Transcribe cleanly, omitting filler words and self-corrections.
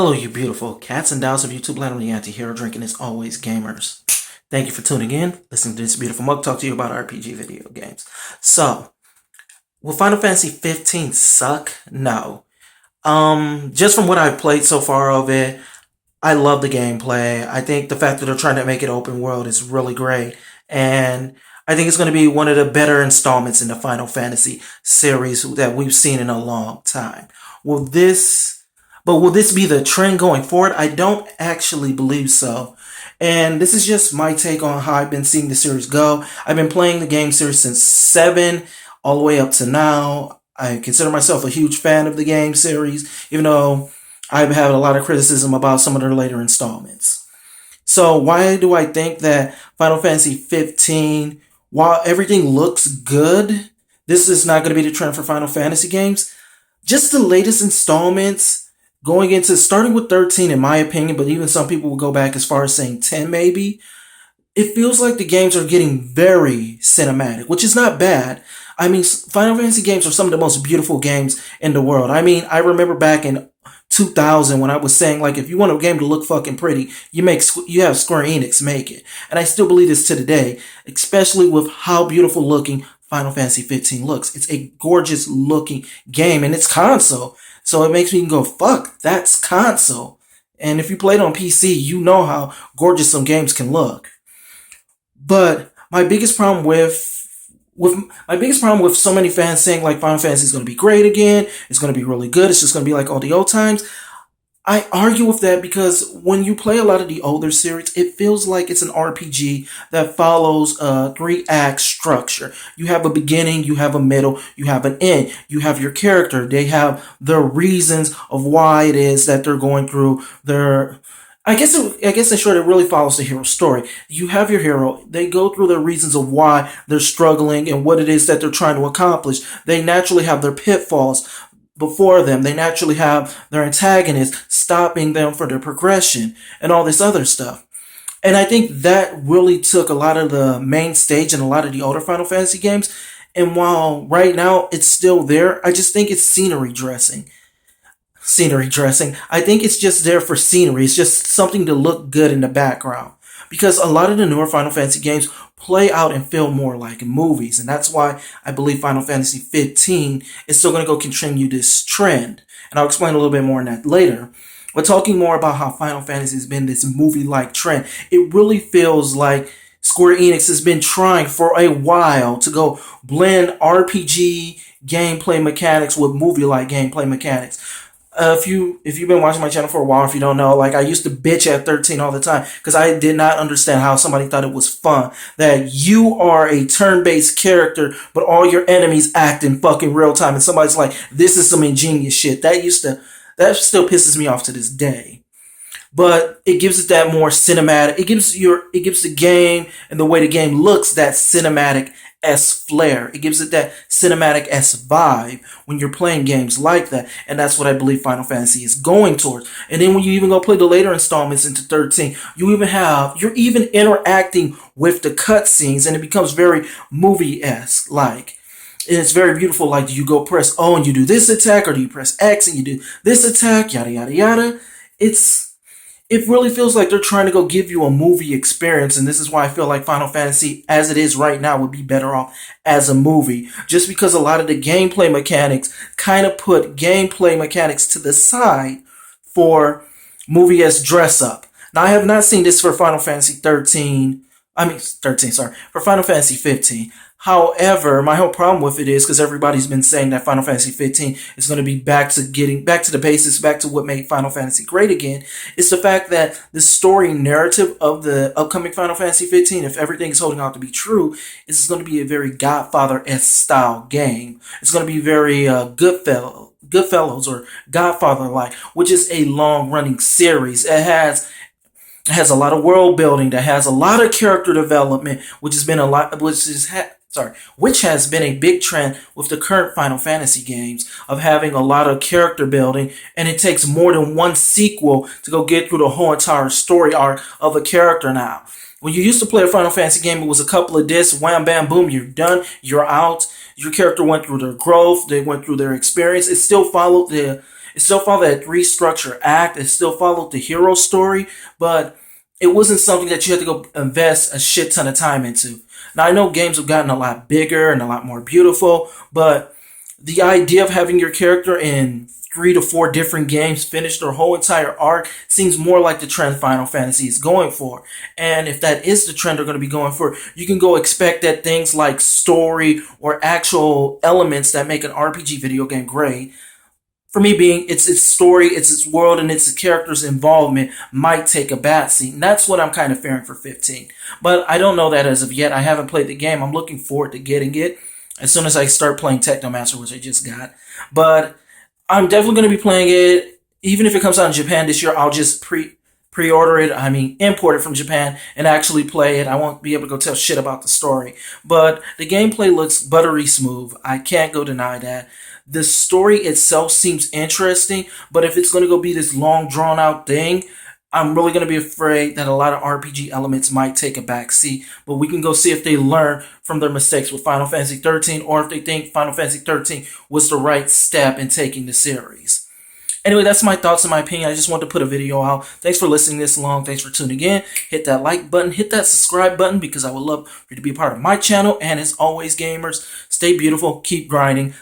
Hello, you beautiful cats and dolls of YouTube land on the anti-hero drinking as always gamers. Thank you for tuning in, listening to this beautiful mug talk to you about RPG video games. So, will Final Fantasy 15 suck? No. Just from what I've played so far of it, I love the gameplay. I think the fact that they're trying to make it open world is really great. And I think it's going to be one of the better installments in the Final Fantasy series that we've seen in a long time. Will this be the trend going forward? I don't actually believe so. And this is just my take on how I've been seeing the series go. I've been playing the game series since 7 all the way up to now. I consider myself a huge fan of the game series, even though I've had a lot of criticism about some of their later installments. So why do I think that Final Fantasy 15, while everything looks good, this is not going to be the trend for Final Fantasy games? Just the latest installments, going into starting with 13 in my opinion, but even some people will go back as far as saying 10 maybe. It feels like the games are getting very cinematic, which is not bad. I mean, Final Fantasy games are some of the most beautiful games in the world. I mean, I remember back in 2000 when I was saying, like, if you want a game to look fucking pretty, you have Square Enix make it. And I still believe this to today, especially with how beautiful looking Final Fantasy 15 looks. It's a gorgeous looking game, and it's console. So it makes me go, fuck, that's console. And if you played on PC, you know how gorgeous some games can look. But my biggest problem with so many fans saying like Final Fantasy is going to be great again, it's going to be really good, it's just going to be like all the old times, I argue with that because when you play a lot of the older series, it feels like it's an RPG that follows a 3-act structure. You have a beginning, you have a middle, you have an end. You have your character. They have the reasons of why it is that they're going through their... I guess in short, it really follows the hero story. You have your hero. They go through the reasons of why they're struggling and what it is that they're trying to accomplish. They naturally have their pitfalls before them. They naturally have their antagonists stopping them for their progression and all this other stuff. And I think that really took a lot of the main stage in a lot of the older Final Fantasy games. And while right now it's still there, I just think it's scenery dressing. I think it's just there for scenery. It's just something to look good in the background. Because a lot of the newer Final Fantasy games play out and feel more like movies. And that's why I believe Final Fantasy 15 is still going to go continue this trend. And I'll explain a little bit more on that later. But talking more about how Final Fantasy has been this movie-like trend, it really feels like Square Enix has been trying for a while to go blend RPG gameplay mechanics with movie-like gameplay mechanics. If you've been watching my channel for a while, if you don't know, like I used to bitch at 13 all the time because I did not understand how somebody thought it was fun that you are a turn-based character, but all your enemies act in fucking real time, and somebody's like, "This is some ingenious shit." That still pisses me off to this day. But it gives it that more cinematic. It gives the game and the way the game looks that cinematic-esque flair. It gives it that cinematic-esque vibe when you're playing games like that. And that's what I believe Final Fantasy is going towards. And then when you even go play the later installments into 13, you're even interacting with the cutscenes and it becomes very movie-esque like. And it's very beautiful. Like, do you go press O and you do this attack, or do you press X and you do this attack, yada, yada, yada. It really feels like they're trying to go give you a movie experience, and this is why I feel like Final Fantasy, as it is right now, would be better off as a movie. Just because a lot of the gameplay mechanics kind of put gameplay mechanics to the side for movie as dress up. Now, I have not seen this for Final Fantasy 13. For Final Fantasy 15. However, my whole problem with it is because everybody's been saying that Final Fantasy 15 is going to be getting back to the basics, back to what made Final Fantasy great again. It's the fact that the story narrative of the upcoming Final Fantasy 15, if everything is holding out to be true, is going to be a very Godfather-esque style game. It's going to be very Goodfellas or Godfather-like, which is a long-running series. It has a lot of world building, that has a lot of character development, which has been a big trend with the current Final Fantasy games of having a lot of character building, and it takes more than one sequel to go get through the whole entire story arc of a character now. When you used to play a Final Fantasy game, it was a couple of discs, wham, bam, boom, you're done, you're out. Your character went through their growth, they went through their experience. It It still followed that three-structure act. It still followed the hero story, but it wasn't something that you had to go invest a shit ton of time into. Now, I know games have gotten a lot bigger and a lot more beautiful, but the idea of having your character in 3 to 4 different games finish their whole entire arc seems more like the trend Final Fantasy is going for. And if that is the trend they're going to be going for, you can go expect that things like story or actual elements that make an RPG video game great, for me being it's story, it's its world, and it's the character's involvement might take a back seat. And that's what I'm kind of fearing for 15. But I don't know that as of yet. I haven't played the game. I'm looking forward to getting it as soon as I start playing Technomancer, which I just got. But I'm definitely going to be playing it. Even if it comes out in Japan this year, I'll just pre-order it. I mean, import it from Japan and actually play it. I won't be able to go tell shit about the story. But the gameplay looks buttery smooth. I can't go deny that. The story itself seems interesting, but if it's going to go be this long, drawn out thing, I'm really going to be afraid that a lot of RPG elements might take a back seat. But we can go see if they learn from their mistakes with Final Fantasy 13, or if they think Final Fantasy 13 was the right step in taking the series. Anyway, that's my thoughts and my opinion. I just wanted to put a video out. Thanks for listening this long. Thanks for tuning in. Hit that like button. Hit that subscribe button, because I would love for you to be a part of my channel. And as always, gamers, stay beautiful. Keep grinding.